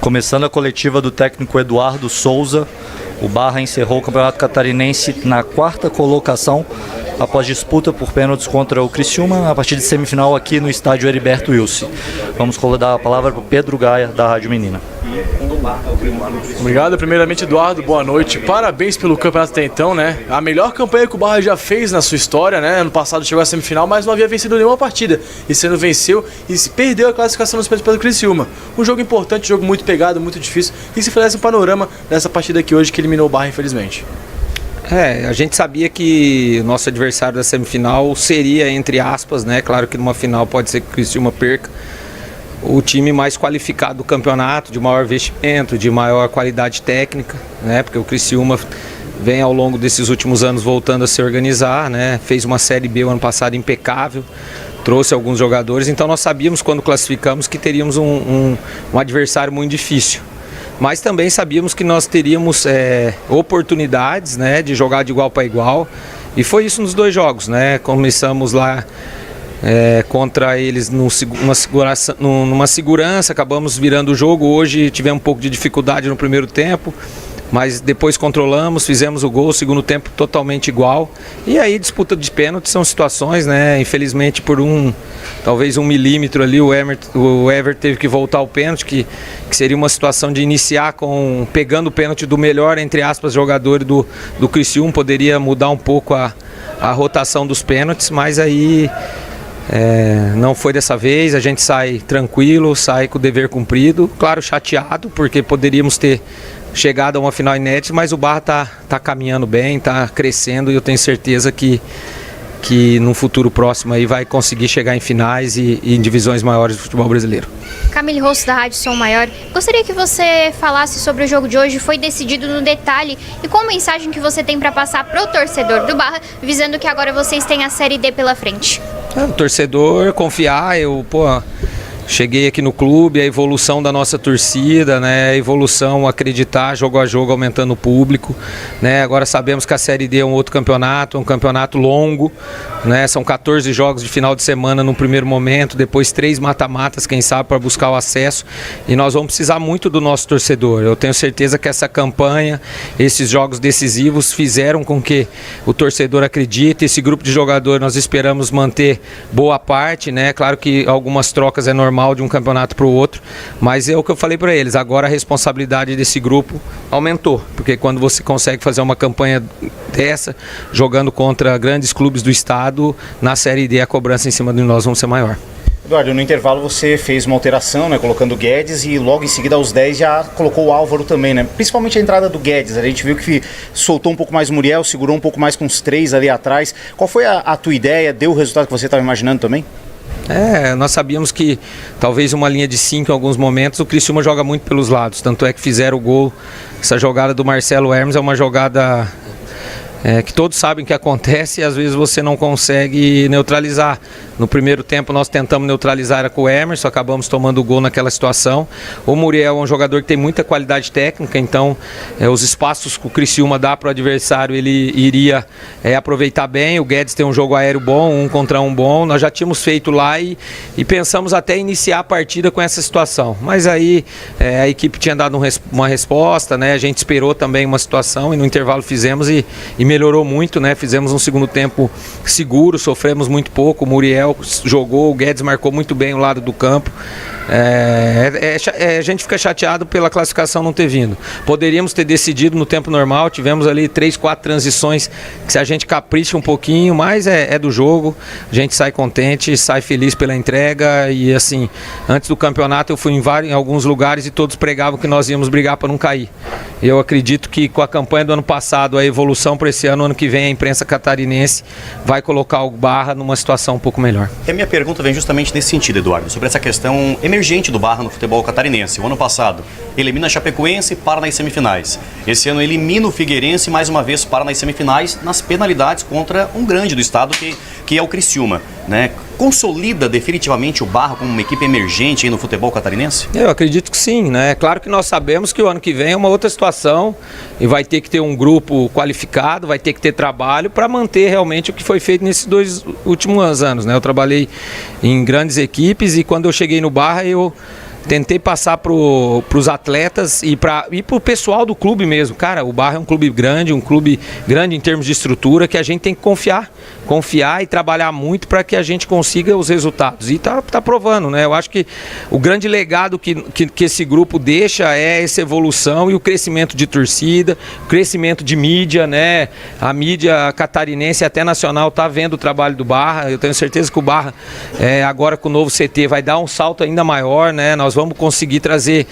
Começando a coletiva do técnico Eduardo Souza, o Barra encerrou o Campeonato Catarinense na 4ª colocação após disputa por pênaltis contra o Criciúma, a partida de semifinal aqui no estádio Heriberto Wilson. Vamos dar a palavra para o Pedro Gaia, da Rádio Menina. Obrigado, primeiramente, Eduardo, boa noite. Parabéns pelo campeonato até então, né? A melhor campanha que o Barra já fez na sua história, né? Ano passado chegou à semifinal, mas não havia vencido nenhuma partida. Esse ano venceu e perdeu a classificação nos pênaltis pelo Criciúma. Um jogo importante, um jogo muito pegado, muito difícil. E se fizesse um panorama dessa partida aqui hoje que eliminou o Barra, infelizmente. A gente sabia que o nosso adversário da semifinal seria, entre aspas, né? Claro que numa final pode ser que o Criciúma perca, o time mais qualificado do campeonato, de maior investimento, de maior qualidade técnica, né? Porque o Criciúma vem ao longo desses últimos anos voltando a se organizar, né? Fez uma Série B o ano passado impecável, trouxe alguns jogadores, então nós sabíamos quando classificamos que teríamos um adversário muito difícil. Mas também sabíamos que nós teríamos oportunidades, né, de jogar de igual para igual, e foi isso nos dois jogos, né? Começamos lá contra eles numa segurança, acabamos virando o jogo. Hoje tivemos um pouco de dificuldade no primeiro tempo, mas depois controlamos, fizemos o gol, segundo tempo totalmente igual. E aí disputa de pênalti são situações, né? Infelizmente por talvez 1 milímetro ali o Ever teve que voltar ao pênalti, que seria uma situação de iniciar pegando o pênalti do melhor, entre aspas, jogador do Criciúma. Poderia mudar um pouco a rotação dos pênaltis, mas aí não foi dessa vez. A gente sai tranquilo, sai com o dever cumprido, claro, chateado, porque poderíamos ter chegado a uma final inédita, mas o Barra tá caminhando bem, tá crescendo, e eu tenho certeza que no futuro próximo aí vai conseguir chegar em finais e em divisões maiores do futebol brasileiro. Camille Rosso, da Rádio Som Maior, gostaria que você falasse sobre o jogo de hoje. Foi decidido no detalhe, e qual mensagem que você tem para passar para o torcedor do Barra, visando que agora vocês têm a Série D pela frente? O torcedor confiar, cheguei aqui no clube, a evolução da nossa torcida, né? A evolução, acreditar, jogo a jogo, aumentando o público, né? Agora sabemos que a Série D é um outro campeonato, um campeonato longo, né? São 14 jogos de final de semana no primeiro momento, depois 3 mata-matas, quem sabe, para buscar o acesso, e nós vamos precisar muito do nosso torcedor. Eu tenho certeza que essa campanha, esses jogos decisivos fizeram com que o torcedor acredite. Esse grupo de jogadores nós esperamos manter boa parte, né? Claro que algumas trocas é normal de um campeonato para o outro, mas é o que eu falei para eles, agora a responsabilidade desse grupo aumentou, porque quando você consegue fazer uma campanha dessa, jogando contra grandes clubes do estado, na Série D a cobrança em cima de nós vão ser maior. Eduardo, no intervalo você fez uma alteração, né, colocando o Guedes, e logo em seguida aos 10 já colocou o Álvaro também, né? Principalmente a entrada do Guedes, a gente viu que soltou um pouco mais o Muriel, segurou um pouco mais com os 3 ali atrás. Qual foi a tua ideia? Deu o resultado que você estava imaginando também? Nós sabíamos que talvez uma linha de 5 em alguns momentos. O Criciúma joga muito pelos lados, tanto é que fizeram o gol. Essa jogada do Marcelo Hermes é uma jogada que todos sabem que acontece, e às vezes você não consegue neutralizar. No primeiro tempo nós tentamos neutralizar com o Emerson, acabamos tomando o gol naquela situação. O Muriel é um jogador que tem muita qualidade técnica, então os espaços que o Criciúma dá para o adversário ele iria aproveitar bem. O Guedes tem um jogo aéreo bom, 1 contra 1 bom. Nós já tínhamos feito lá e pensamos até iniciar a partida com essa situação, mas aí a equipe tinha dado uma resposta, né? A gente esperou também uma situação e no intervalo fizemos e melhorou muito, né? Fizemos um segundo tempo seguro, sofremos muito pouco. O Muriel jogou, o Guedes marcou muito bem o lado do campo. A gente fica chateado pela classificação não ter vindo. Poderíamos ter decidido no tempo normal, tivemos ali 3, 4 transições que, se a gente capricha um pouquinho, mas é do jogo, a gente sai contente, sai feliz pela entrega. E assim, antes do campeonato eu fui em alguns lugares e todos pregavam que nós íamos brigar para não cair. Eu acredito que com a campanha do ano passado, a evolução para esse ano que vem, a imprensa catarinense vai colocar o Barra numa situação um pouco melhor. E a minha pergunta vem justamente nesse sentido, Eduardo, sobre essa questão emergente do Barra no futebol catarinense. O ano passado elimina a Chapecoense e para nas semifinais. Esse ano elimina o Figueirense e mais uma vez para nas semifinais, nas penalidades contra um grande do estado que é o Criciúma, né? Consolida definitivamente o Barra como uma equipe emergente aí no futebol catarinense? Eu acredito que sim, né? Claro que nós sabemos que o ano que vem é uma outra situação e vai ter que ter um grupo qualificado, vai ter que ter trabalho para manter realmente o que foi feito nesses 2 últimos anos, né? Eu trabalhei em grandes equipes e quando eu cheguei no Barra eu tentei passar para os atletas e para o pessoal do clube mesmo. Cara, o Barra é um clube grande em termos de estrutura, que a gente tem que confiar e trabalhar muito para que a gente consiga os resultados. E tá provando, né? Eu acho que o grande legado que esse grupo deixa é essa evolução e o crescimento de torcida, o crescimento de mídia, né? A mídia catarinense até nacional tá vendo o trabalho do Barra. Eu tenho certeza que o Barra, agora com o novo CT, vai dar um salto ainda maior, né? Nós vamos conseguir trazer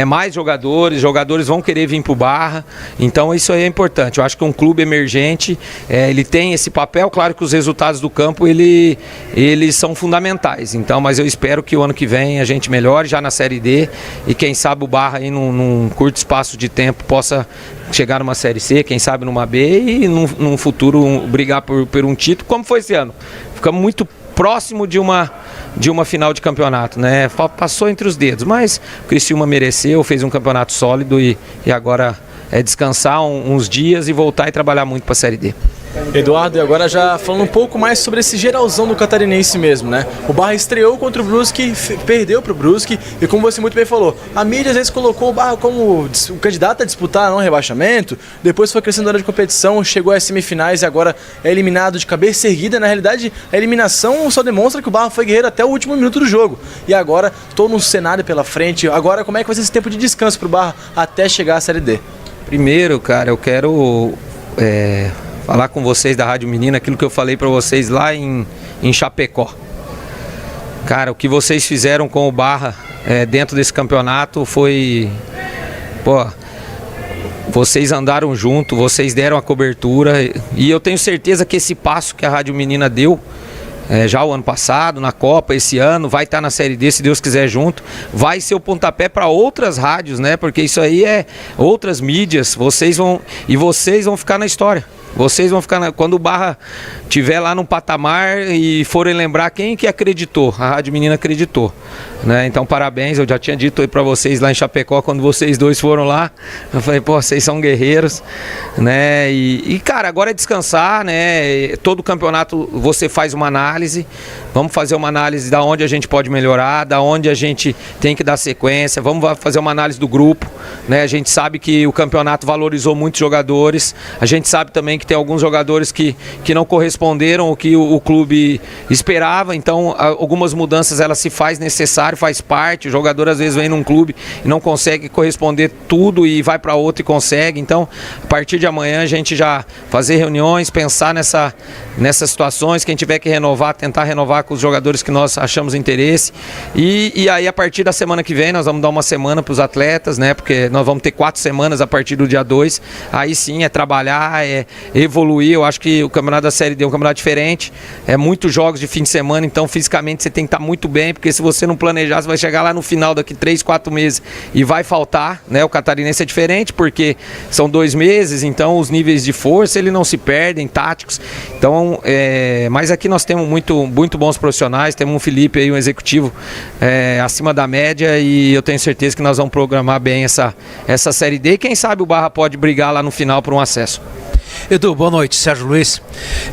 mais jogadores vão querer vir para o Barra. Então isso aí é importante. Eu acho que um clube emergente, ele tem esse papel. Claro que os resultados do campo eles são fundamentais. Então, mas eu espero que o ano que vem a gente melhore já na Série D e quem sabe o Barra aí num curto espaço de tempo possa chegar numa Série C, quem sabe numa B e num futuro brigar por um título, como foi esse ano. Ficamos muito próximo de uma final de campeonato, né? Passou entre os dedos, mas o Criciúma mereceu, fez um campeonato sólido e agora é descansar uns dias e voltar e trabalhar muito para a Série D. Eduardo, e agora já falando um pouco mais sobre esse geralzão do catarinense mesmo, né? O Barra estreou contra o Brusque, perdeu para o Brusque e como você muito bem falou, a mídia às vezes colocou o Barra como o candidato a disputar não rebaixamento, depois foi crescendo na hora de competição, chegou às semifinais e agora é eliminado de cabeça erguida. Na realidade, a eliminação só demonstra que o Barra foi guerreiro até o último minuto do jogo e agora todo um cenário pela frente. Agora, como é que vai ser esse tempo de descanso para o Barra até chegar à Série D? Primeiro, cara, eu quero falar com vocês da Rádio Menina aquilo que eu falei para vocês lá em Chapecó. Cara, o que vocês fizeram com o Barra dentro desse campeonato foi... vocês andaram junto, vocês deram a cobertura e eu tenho certeza que esse passo que a Rádio Menina deu já o ano passado, na Copa, esse ano, vai estar na Série D, se Deus quiser, junto. Vai ser o pontapé para outras rádios, né? Porque isso aí é outras mídias, vocês vão ficar na história. Vocês vão ficar, quando o Barra estiver lá no patamar e forem lembrar quem que acreditou, a Rádio Menina acreditou, né? Então parabéns, eu já tinha dito aí para vocês lá em Chapecó, quando vocês dois foram lá, eu falei, vocês são guerreiros, né? E cara, agora é descansar, né? Todo campeonato você faz uma análise, vamos fazer uma análise da onde a gente pode melhorar, da onde a gente tem que dar sequência, vamos fazer uma análise do grupo, né? A gente sabe que o campeonato valorizou muitos jogadores, a gente sabe também que tem alguns jogadores que não corresponderam ao que o clube esperava, então algumas mudanças elas se faz necessário, faz parte. O jogador às vezes vem num clube e não consegue corresponder tudo e vai para outro e consegue. Então, a partir de amanhã a gente já fazer reuniões, pensar nessas situações, quem tiver que renovar, tentar renovar com os jogadores que nós achamos interesse. E aí a partir da semana que vem nós vamos dar uma semana para os atletas, né? Porque nós vamos ter 4 semanas a partir do dia 2. Aí sim é trabalhar, evoluir. Eu acho que o campeonato da Série D é um campeonato diferente, muitos jogos de fim de semana, então fisicamente você tem que estar muito bem, porque se você não planejar, você vai chegar lá no final daqui 3, 4 meses e vai faltar, né? O catarinense é diferente porque são 2 meses, então os níveis de força eles não se perdem, táticos. Então, mas aqui nós temos muito bons profissionais, temos um Felipe aí, um executivo acima da média, e eu tenho certeza que nós vamos programar bem essa Série D e quem sabe o Barra pode brigar lá no final por um acesso. Edu, boa noite, Sérgio Luiz.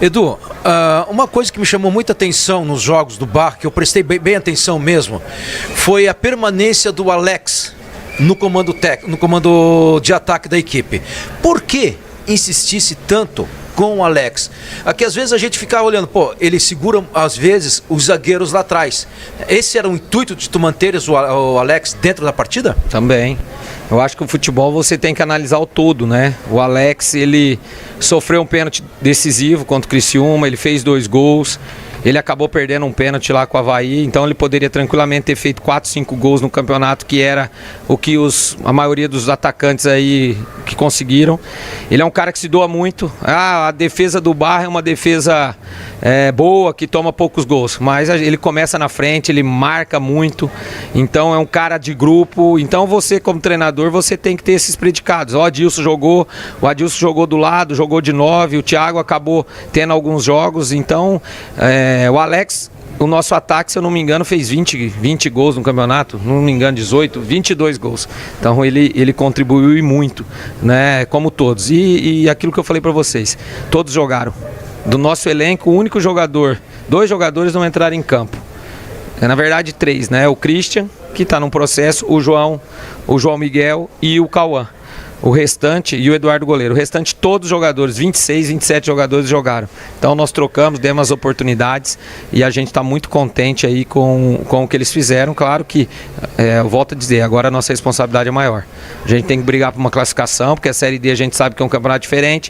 Edu, uma coisa que me chamou muita atenção nos jogos do Barra, que eu prestei bem atenção mesmo, foi a permanência do Alex no comando de ataque da equipe. Por que insistisse tanto com o Alex? Aqui às vezes a gente fica olhando, ele segura às vezes os zagueiros lá atrás. Esse era o intuito de tu manteres o Alex dentro da partida? Também. Eu acho que o futebol você tem que analisar o todo, né? O Alex, ele sofreu um pênalti decisivo contra o Criciúma, ele fez 2 gols. Ele acabou perdendo um pênalti lá com o Avaí, então ele poderia tranquilamente ter feito 4, 5 gols no campeonato, que era o que a maioria dos atacantes aí que conseguiram. Ele é um cara que se doa muito. A defesa do Barra é uma defesa boa, que toma poucos gols, mas ele começa na frente, ele marca muito, então é um cara de grupo. Então você, como treinador, você tem que ter esses predicados. O Adilson jogou do lado, jogou de 9, o Thiago acabou tendo alguns jogos, então o Alex, o nosso ataque, se eu não me engano, fez 20 gols no campeonato, não me engano, 18, 22 gols. Então ele contribuiu e muito, né, como todos. E aquilo que eu falei para vocês, todos jogaram. Do nosso elenco, o único jogador, 2 jogadores não entraram em campo. Na verdade 3, né? O Christian, que está num processo, o João Miguel e o Cauã. O restante, e o Eduardo goleiro, o restante todos os jogadores, 26, 27 jogadores jogaram. Então nós trocamos, demos as oportunidades e a gente está muito contente aí com o que eles fizeram. Claro que, eu volto a dizer, agora a nossa responsabilidade é maior. A gente tem que brigar por uma classificação, porque a Série D a gente sabe que é um campeonato diferente.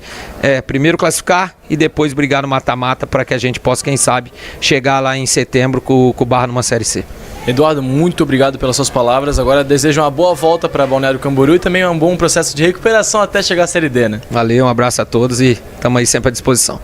Primeiro classificar e depois brigar no mata-mata para que a gente possa, quem sabe, chegar lá em setembro com o Barra numa Série C. Eduardo, muito obrigado pelas suas palavras. Agora desejo uma boa volta para Balneário Camboriú e também um bom processo de recuperação até chegar à Série D, né? Valeu, um abraço a todos e estamos aí sempre à disposição.